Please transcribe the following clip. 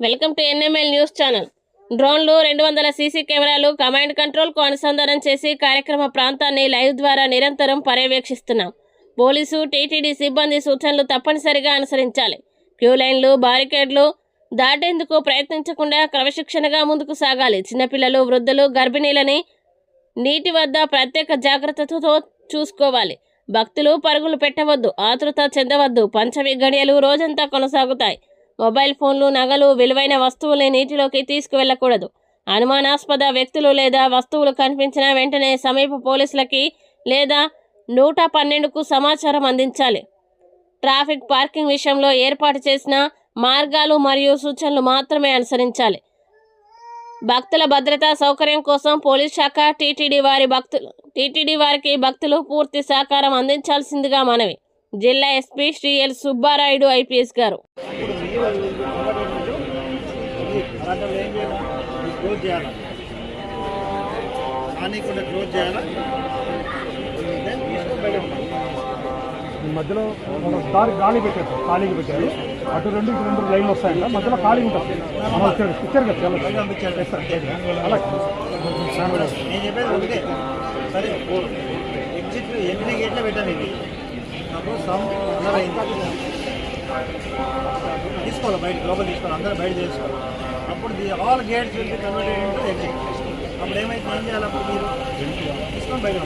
Welcome to NML news channel. డ్రోన్లు 200 CC కెమెరాలు command కంట్రోల్కు అనుసంధానం చేసి కార్యక్రమ ప్రాంతాన్ని లైవ్ ద్వారా నిరంతరం పర్యవేక్షిస్తున్నాం. పోలీసు టీటీడీ సిబ్బంది సూచనలు తప్పనిసరిగా అనుసరించాలి. క్యూ లైన్లు, బారికేడ్లు దాటేందుకు ప్రయత్నించకుండా క్రమశిక్షణగా ముందుకు సాగాలి. చిన్నపిల్లలు, వృద్ధులు, గర్భిణీలని నీటి వద్ద ప్రత్యేక జాగ్రత్తతో చూసుకోవాలి. భక్తులు పరుగులు పెట్టవద్దు, ఆతృత చెందవద్దు. పంచమి గడియలు రోజంతా కొనసాగుతాయి. మొబైల్ ఫోన్లు, నగలు, విలువైన వస్తువుల్ని నీటిలోకి తీసుకువెళ్లకూడదు. అనుమానాస్పద వ్యక్తులు లేదా వస్తువులు కనిపించిన వెంటనే సమీప పోలీసులకి లేదా 112కు సమాచారం అందించాలి. ట్రాఫిక్ పార్కింగ్ విషయంలో ఏర్పాటు చేసిన మార్గాలు మరియు సూచనలు మాత్రమే అనుసరించాలి. భక్తుల భద్రతా సౌకర్యం కోసం పోలీస్ శాఖ టీటీడీ వారికి భక్తులు పూర్తి సహకారం అందించాల్సిందిగా మనవి. జిల్లా SP Shri L Subbarayudu IPS గారు. మధ్యలో దారి గాలి పెట్టారు, ఖాళీకి పెట్టారు. అటు రెండు లైన్లు వస్తాయంట, మధ్యలో ఖాళీ ఉంటుంది. ఇచ్చారు కదా అలా నేను చెప్పేది ఒకటే. సరే ఎగ్జిట్ ఎంట్రీ గేట్లో పెట్టాను. ఇది సపోజ్ తీసుకోవాలి, బయట లోపల తీసుకోవాలి, అందరూ బయట తీసుకోవాలి. అప్పుడు all gates will be converted into exit. అప్పుడు ఏమైతే ఏం చేయాలి, అప్పుడు మీరు తీసుకొని బయట